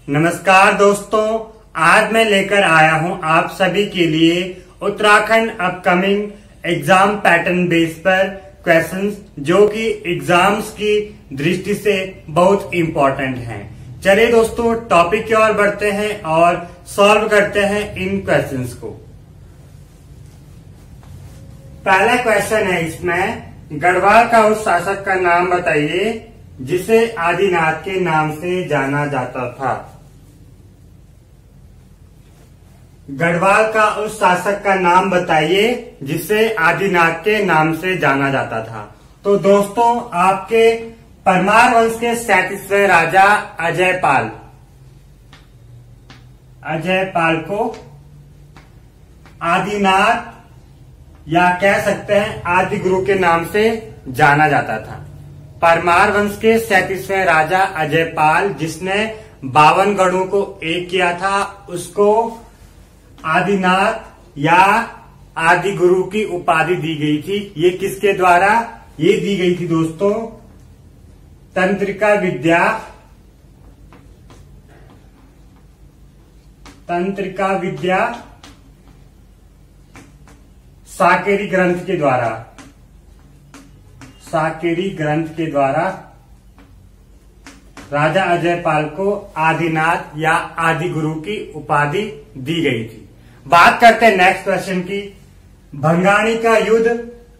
नमस्कार दोस्तों, आज मैं लेकर आया हूं आप सभी के लिए Uttarakhand upcoming exam pattern base पर क्वेश्चंस जो कि एग्जाम्स की दृष्टि से बहुत इंपॉर्टेंट हैं। चलिए दोस्तों, टॉपिक की ओर बढ़ते हैं और सॉल्व करते हैं इन क्वेश्चंस को। पहला क्वेश्चन है इसमें, गढ़वाल का उस शासक का नाम बताइए जिसे आदिनाथ के नाम से जाना जाता था। गढ़वाल का उस शासक का नाम बताइए जिसे आदिनाथ के नाम से जाना जाता था। तो दोस्तों, आपके परमार वंश के 37वें राजा अजय पाल को आदिनाथ या कह सकते हैं आदि गुरु के नाम से जाना जाता था। परमार वंश के 37वें राजा अजय पाल, जिसने 52 गढ़ों को एक किया था, उसको आदिनाथ या आदि गुरु की उपाधि दी गई थी। ये किसके द्वारा ये दी गई थी दोस्तों? तंत्रिका विद्या साकेरी ग्रंथ के द्वारा राजा अजय पाल को आदिनाथ या आदि गुरु की उपाधि दी गई थी। बात करते हैं नेक्स्ट क्वेश्चन की। भंगाणी का युद्ध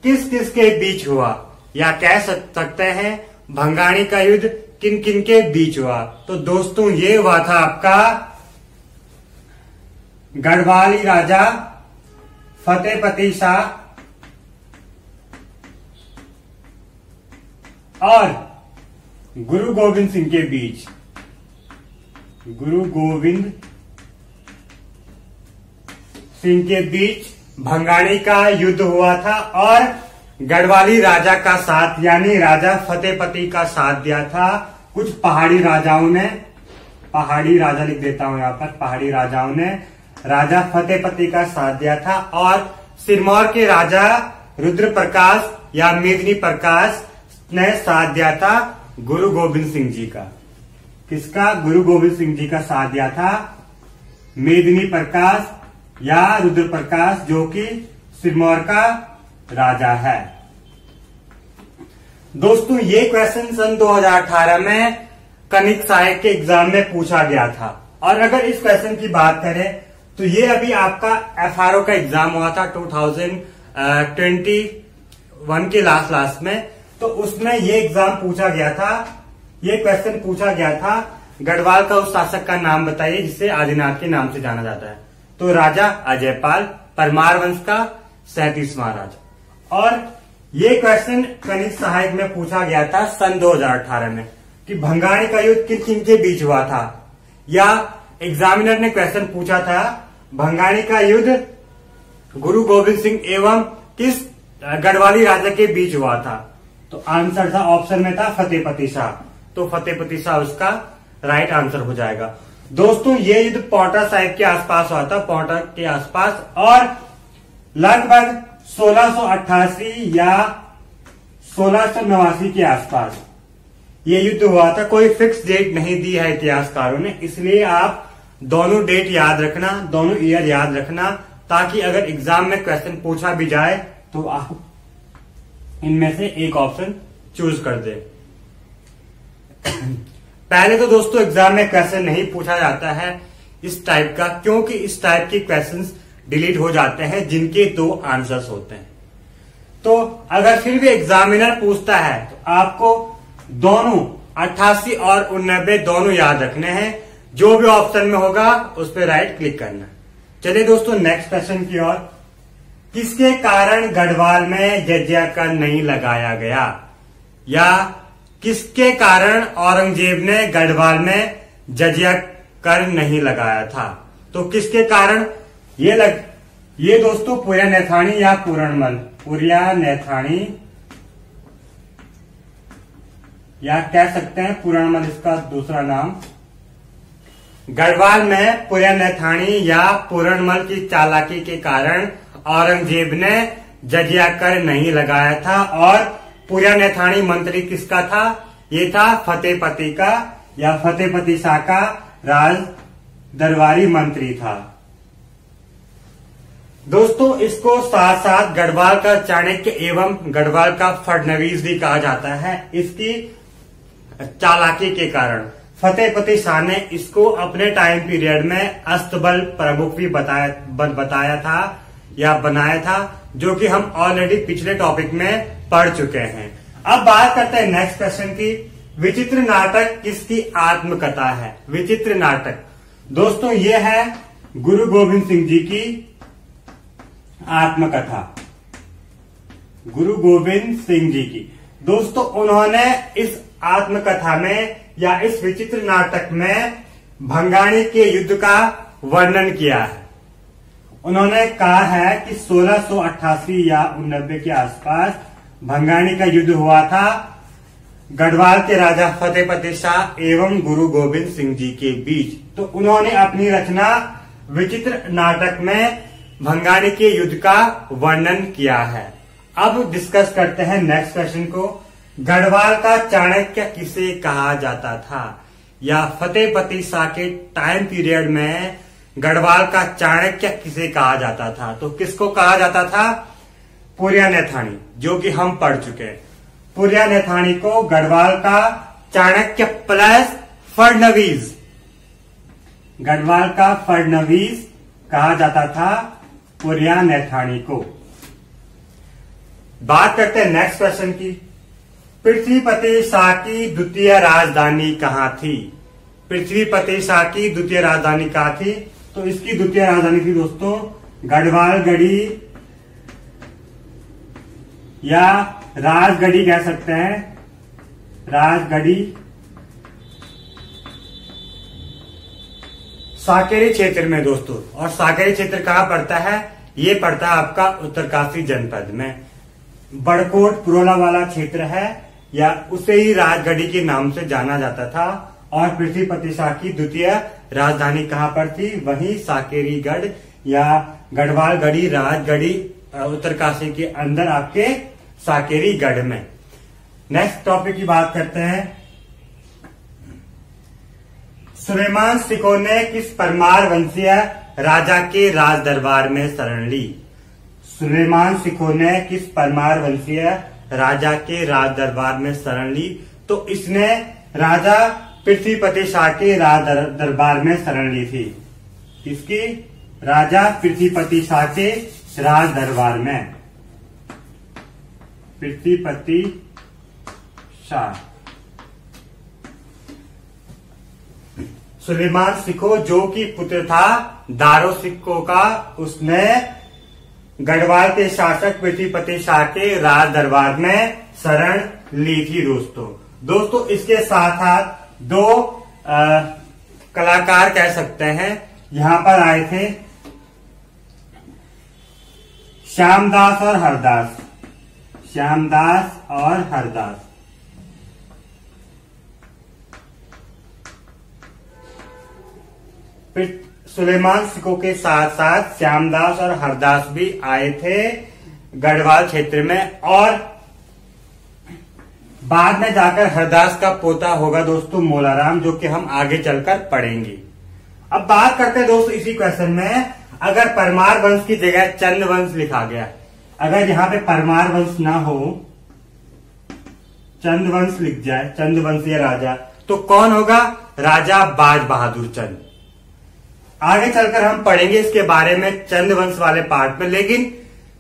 किस किस के बीच हुआ, या कह सकते हैं भंगाणी का युद्ध किन किन के बीच हुआ। तो दोस्तों, ये हुआ था आपका गढ़वाली राजा फतेहपति शाह और गुरु गोविंद सिंह के बीच। गुरु गोविंद सिंह के बीच भंगाणी का युद्ध हुआ था और गढ़वाली राजा का साथ यानी राजा फतेहपति का साथ दिया था कुछ पहाड़ी राजाओं ने। पहाड़ी राजा लिख देता हूं यहां पर। पहाड़ी राजाओं ने राजा फतेहपति का साथ दिया था और सिरमौर के राजा रुद्र प्रकाश या मेदिनी प्रकाश ने साथ दिया था गुरु गोविंद सिंह जी का। किसका? गुरु गोविंद सिंह जी का साथ दिया था मेदिनी प्रकाश या रुद्र प्रकाश, जो कि सिरमौर का राजा है। दोस्तों, ये क्वेश्चन सन 2018 में कनिक सहायक के एग्जाम में पूछा गया था। और अगर इस क्वेश्चन की बात करें तो ये अभी आपका FRO का एग्जाम हुआ था 2021 के लास्ट में। तो उसमें ये एग्जाम पूछा गया था, ये क्वेश्चन पूछा गया था, गढ़वाल का उस शासक का नाम बताइए जिसे आदिनाथ के नाम से जाना जाता है। तो राजा अजय पाल, परमार वंश का 37वां राजा। और ये क्वेश्चन कनिक सहायक में पूछा गया था सन 2018 में कि भंगाणी का युद्ध किन किन के बीच हुआ था, या एग्जामिनर ने क्वेश्चन पूछा था भंगाणी का युद्ध गुरु गोविंद सिंह एवं किस गढ़वाली राजा के बीच हुआ था। तो आंसर था, ऑप्शन में था फतेहपति शाह। तो फतेहपति शाह उसका राइट आंसर हो जाएगा। दोस्तों, ये युद्ध पांवटा साहिब के आसपास हुआ था, पांवटा के आसपास, और लगभग 1688 या 1689 के आसपास ये युद्ध हुआ था। कोई फिक्स डेट नहीं दी है इतिहासकारों ने, इसलिए आप दोनों डेट याद रखना, दोनों ईयर याद रखना, ताकि अगर एग्जाम में क्वेश्चन पूछा भी जाए तो आप इनमें से एक ऑप्शन चूज कर दे। पहले तो दोस्तों, एग्जाम में क्वेश्चन नहीं पूछा जाता है इस टाइप का, क्योंकि इस टाइप के क्वेश्चंस डिलीट हो जाते हैं जिनके 2 आंसर्स होते हैं। तो अगर फिर भी एग्जामिनर पूछता है तो आपको दोनों 88 और 89 दोनों याद रखने हैं। जो भी ऑप्शन में होगा उस पर राइट क्लिक करना। चलिए दोस्तों, नेक्स्ट क्वेश्चन की ओर। किसके कारण गढ़वाल में जजिया कर नहीं लगाया गया, या किसके कारण औरंगजेब ने गढ़वाल में जजिया कर नहीं लगाया था? तो किसके कारण ये दोस्तों पुर्यानैथाणी या पुर्यानैथाणी या कह सकते हैं पुराणमल, इसका दूसरा नाम। गढ़वाल में पुर्यानैथाणी या पुराणमल की चालाकी के कारण औरंगजेब ने जजिया कर नहीं लगाया था। और पुर्यानैथाणी मंत्री किसका था? ये था फतेहपति का या फतेहपति शाह का राज दरबारी मंत्री था। दोस्तों इसको साथ साथ गढ़वाल का चाणक्य एवं गढ़वाल का फडणवीस भी कहा जाता है। इसकी चालाकी के कारण फतेहपति शाह ने इसको अपने टाइम पीरियड में अस्तबल प्रमुख भी बताया था या बनाया था, जो कि हम ऑलरेडी पिछले टॉपिक में पढ़ चुके हैं। अब बात करते हैं नेक्स्ट क्वेश्चन की। विचित्र नाटक किसकी आत्मकथा है? विचित्र नाटक दोस्तों ये है गुरु गोविंद सिंह जी की आत्मकथा। गुरु गोविंद सिंह जी की दोस्तों उन्होंने इस आत्मकथा में या इस विचित्र नाटक में भंगाणी के युद्ध का वर्णन किया है। उन्होंने कहा है कि 1688 या 89 के आसपास भंगाणी का युद्ध हुआ था गढ़वाल के राजा फतेहपति शाह एवं गुरु गोविंद सिंह जी के बीच। तो उन्होंने अपनी रचना विचित्र नाटक में भंगाणी के युद्ध का वर्णन किया है। अब डिस्कस करते हैं नेक्स्ट क्वेश्चन को। गढ़वाल का चाणक्य किसे कहा जाता था? या फतेहपति शाह के टाइम पीरियड में गढ़वाल का चाणक्य किसे कहा जाता था? तो किसको कहा जाता था? पुरियानैथाणी, जो कि हम पढ़ चुके हैं। पुरियानैथाणी को गढ़वाल का चाणक्य प्लस फडणवीस, गढ़वाल का फडणवीस कहा जाता था पुरियानैथाणी को। बात करते हैं नेक्स्ट क्वेश्चन की। पृथ्वीपति शाह की द्वितीय राजधानी कहां थी? पृथ्वीपति शाह की द्वितीय राजधानी कहां थी? तो इसकी द्वितीय राजधानी थी दोस्तों गढ़वाल गढ़ी या राजगढ़ी कह सकते हैं, राजगढ़ी। साकेरी क्षेत्र में दोस्तों, और साकेरी क्षेत्र कहां पड़ता है? ये पड़ता है आपका उत्तरकाशी जनपद में। बड़कोट पुरोला वाला क्षेत्र है या उसे ही राजगढ़ी के नाम से जाना जाता था। और पृथ्वीपति शाह की द्वितीय राजधानी कहां पर थी? वही साकेरीगढ़ या गढ़वाल गढ़ी राजगढ़ी उत्तरकाशी के अंदर आपके साकेरीगढ़ में। नेक्स्ट टॉपिक की बात करते हैं। सुलेमान सिको ने किस परमार वंशीय राजा के राज दरबार में शरण ली? सुलेमान सिको ने किस परमार वंशीय राजा के राज दरबार में शरण ली? तो इसने राजा पृथ्वीपति शाह के राज दरबार में शरण ली थी। इसकी राजा पृथ्वीपति शाह के राज दरबार में। पृथ्वीपति शाह सुलेमान सिको जो कि पुत्र था दारो सिक्को का, उसने गढ़वाल के शासक पृथ्वीपति शाह के राज दरबार में शरण ली थी दोस्तों इसके साथ साथ दो कलाकार कह सकते हैं यहां पर आए थे, श्यामदास और हरदास। श्यामदास और हरदास सुलेमान सिको के साथ साथ श्यामदास और हरदास भी आए थे गढ़वाल क्षेत्र में, और बाद में जाकर हरदास का पोता होगा दोस्तों मोलाराम, जो कि हम आगे चलकर पढ़ेंगे। अब बात करते हैं दोस्तों इसी क्वेश्चन में, अगर परमार वंश की जगह चंद वंश लिखा गया, अगर यहाँ पे परमार वंश ना हो, चंद वंश लिख जाए, चंद वंशीय राजा, तो कौन होगा? राजा बाज बहादुर चंद। आगे चलकर हम पढ़ेंगे इसके बारे में चंद वंश वाले पार्ट में, लेकिन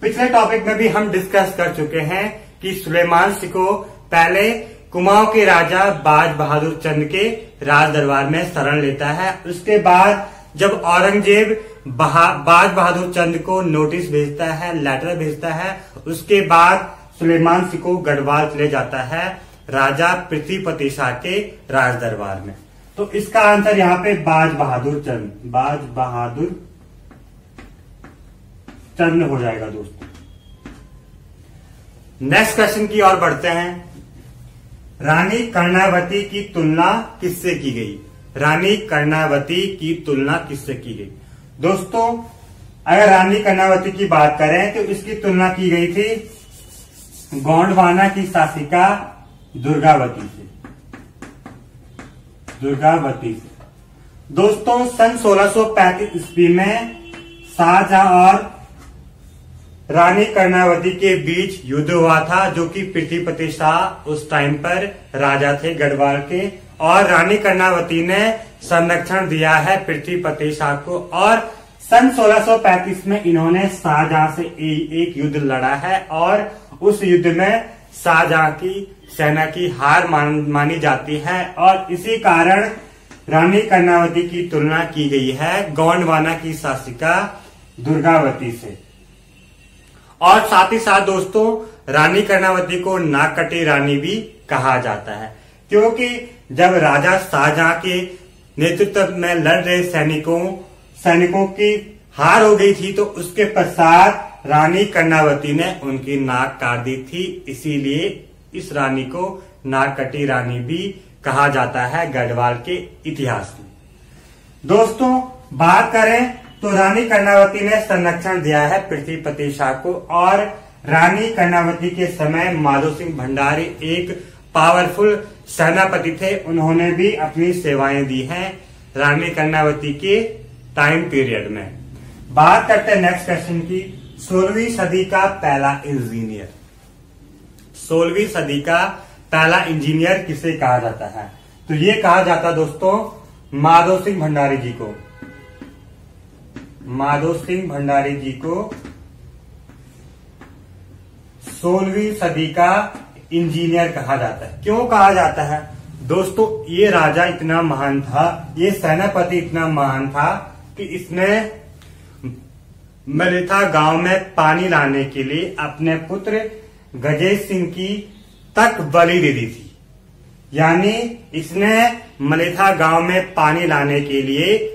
पिछले टॉपिक में भी हम डिस्कस कर चुके हैं कि सुलेमान सिको पहले कुमाऊं के राजा बाज बहादुर चंद के राज दरबार में शरण लेता है। उसके बाद जब औरंगजेब बाज बहादुर चंद को नोटिस भेजता है, लेटर भेजता है, उसके बाद सुलेमान सिको गढ़वाल चले जाता है राजा पृथ्वीपति शाह के राज दरबार में। तो इसका आंसर यहाँ पे बाज बहादुर चंद, बाज बहादुर चंद हो जाएगा दोस्तों। नेक्स्ट क्वेश्चन की ओर बढ़ते हैं। रानी कर्णावती की तुलना किससे की गई? रानी कर्णावती की तुलना किससे की गई? दोस्तों अगर रानी कर्णावती की बात करें तो इसकी तुलना की गई थी गोंडवाना की शासिका दुर्गावती से। दुर्गावती से दोस्तों सन 1635 ईस्वी में शाहजहां और रानी कर्णावती के बीच युद्ध हुआ था, जो कि पृथ्वीपति शाह उस टाइम पर राजा थे गढ़वाल के, और रानी कर्णावती ने संरक्षण दिया है पृथ्वीपति शाह को। और सन 1635 में इन्होंने शाहजहां से एक युद्ध लड़ा है और उस युद्ध में शाहजहां की सेना की हार मानी जाती है, और इसी कारण रानी कर्णावती की तुलना की गई है गोंडवाना की शासिका दुर्गावती से। और साथ ही साथ दोस्तों रानी कर्णावती को नाकटी रानी भी कहा जाता है, क्योंकि जब राजा शाहजहां के नेतृत्व में लड़ रहे सैनिकों की हार हो गई थी, तो उसके पश्चात रानी कर्णावती ने उनकी नाक काट दी थी, इसीलिए इस रानी को नाकटी रानी भी कहा जाता है गढ़वाल के इतिहास में। दोस्तों बात करें तो रानी कर्णावती ने संरक्षण दिया है पृथ्वीपति शाह को, और रानी कर्णावती के समय माधो सिंह भंडारी एक पावरफुल सेनापति थे, उन्होंने भी अपनी सेवाएं दी हैं रानी कर्णावती के टाइम पीरियड में। बात करते हैं नेक्स्ट क्वेश्चन की, 16वीं सदी का पहला इंजीनियर। 16वीं सदी का पहला इंजीनियर किसे कहा जाता है? तो ये कहा जाता दोस्तों माधो सिंह भंडारी जी को। माधो सिंह भंडारी जी को 16वीं सदी का इंजीनियर कहा जाता है। क्यों कहा जाता है? दोस्तों ये राजा इतना महान था, ये सेनापति इतना महान था कि इसने मलेथा गांव में पानी लाने के लिए अपने पुत्र गजेश सिंह की तक बलि दे दी थी। यानी इसने मलेथा गांव में पानी लाने के लिए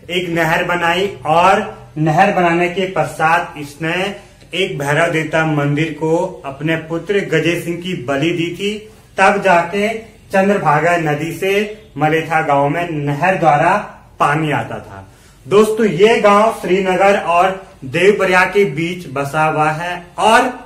एक नहर बनाई, और नहर बनाने के पश्चात इसने एक भैरव देवता मंदिर को अपने पुत्र गजेश सिंह की बलि दी थी। तब जाके चंद्रभागा नदी से मलेथा गांव में नहर द्वारा पानी आता था। दोस्तों ये गांव श्रीनगर और देवप्रयाग के बीच बसा हुआ है, और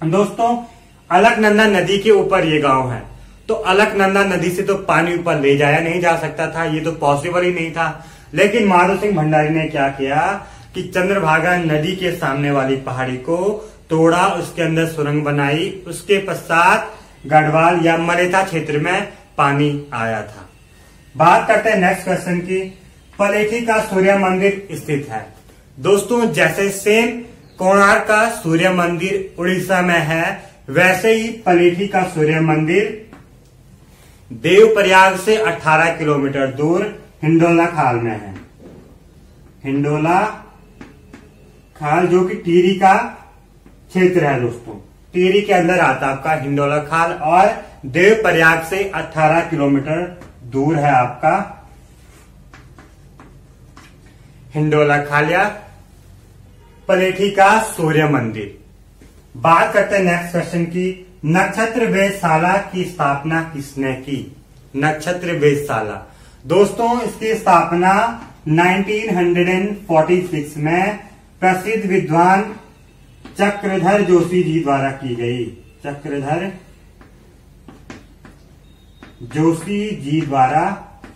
दोस्तों अलकनंदा नदी के ऊपर ये गांव है। तो अलकनंदा नदी से तो पानी ऊपर ले जाया नहीं जा सकता था, ये तो पॉसिबल ही नहीं था। लेकिन माधो सिंह भंडारी ने क्या किया कि चंद्रभागा नदी के सामने वाली पहाड़ी को तोड़ा, उसके अंदर सुरंग बनाई, उसके पश्चात गढ़वाल या मलेथा क्षेत्र में पानी आया था। बात करते हैं नेक्स्ट क्वेश्चन की, पलेठी का सूर्य मंदिर स्थित है। दोस्तों जैसे सेम कोणार्क का सूर्य मंदिर उड़ीसा में है, वैसे ही पलेठी का सूर्य मंदिर देवप्रयाग से 18 किलोमीटर दूर हिंडोला खाल में है। हिंडोला खाल जो कि टिहरी का क्षेत्र है दोस्तों, टिहरी के अंदर आता है आपका हिंडोला खाल, और देवप्रयाग से 18 किलोमीटर दूर है आपका हिंडोला खाल या पलेठी का सूर्य मंदिर। बात करते हैं नेक्स्ट क्वेश्चन की, नक्षत्र वेधशाला की स्थापना किसने की? नक्षत्र वेधशाला दोस्तों इसकी स्थापना 1946 में प्रसिद्ध विद्वान चक्रधर जोशी जी द्वारा की गई। चक्रधर जोशी जी द्वारा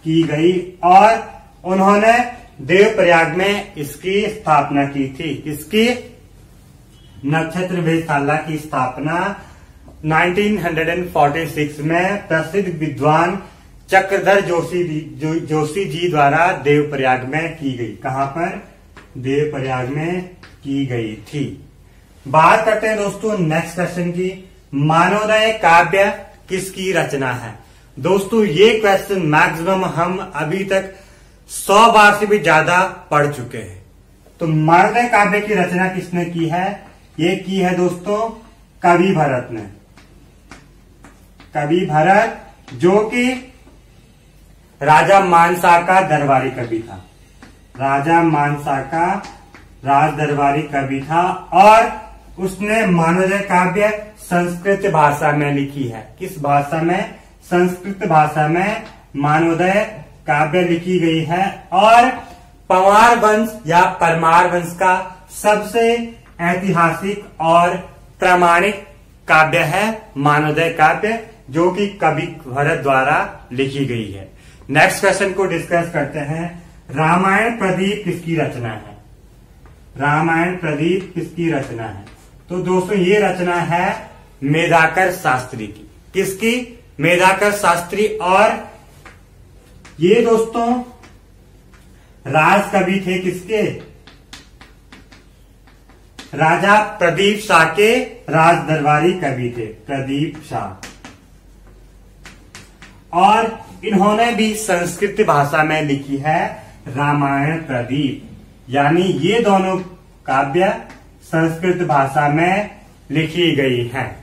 की गई, और उन्होंने देवप्रयाग में इसकी स्थापना की थी। इसकी नक्षत्र वेधशाला की स्थापना 1946 में प्रसिद्ध विद्वान चक्रधर जोशी जी द्वारा देवप्रयाग में की गई। कहां पर? देवप्रयाग में की गई थी। बात करते हैं दोस्तों नेक्स्ट क्वेश्चन की, मानवोदय काव्य किसकी रचना है? दोस्तों ये क्वेश्चन मैक्सिमम हम अभी तक 100 बार से भी ज्यादा पढ़ चुके हैं। तो मानवोदय काव्य की रचना किसने की है? ये की है दोस्तों कवि भरत ने। कवि भरत जो कि राजा मानसा का दरबारी कवि था। राजा मानसा का राज दरबारी कवि था, और उसने मानवोदय काव्य संस्कृत भाषा में लिखी है। किस भाषा में? संस्कृत भाषा में मानवोदय काव्य लिखी गई है, और पंवार वंश या परमार वंश का सबसे ऐतिहासिक और प्रामाणिक काव्य है मानवोदय काव्य, जो कि कवि भरत द्वारा लिखी गई है। नेक्स्ट क्वेश्चन को डिस्कस करते हैं। रामायण प्रदीप किसकी रचना है? रामायण प्रदीप किसकी रचना है? तो दोस्तों ये रचना है मेधाकर शास्त्री की। किसकी? मेधाकर शास्त्री। और ये दोस्तों राज कवि थे किसके? राजा प्रदीप शाह के राज दरबारी कवि थे, प्रदीप शाह। और इन्होंने भी संस्कृत भाषा में लिखी है रामायण प्रदीप, यानी ये दोनों काव्य संस्कृत भाषा में लिखी गई हैं।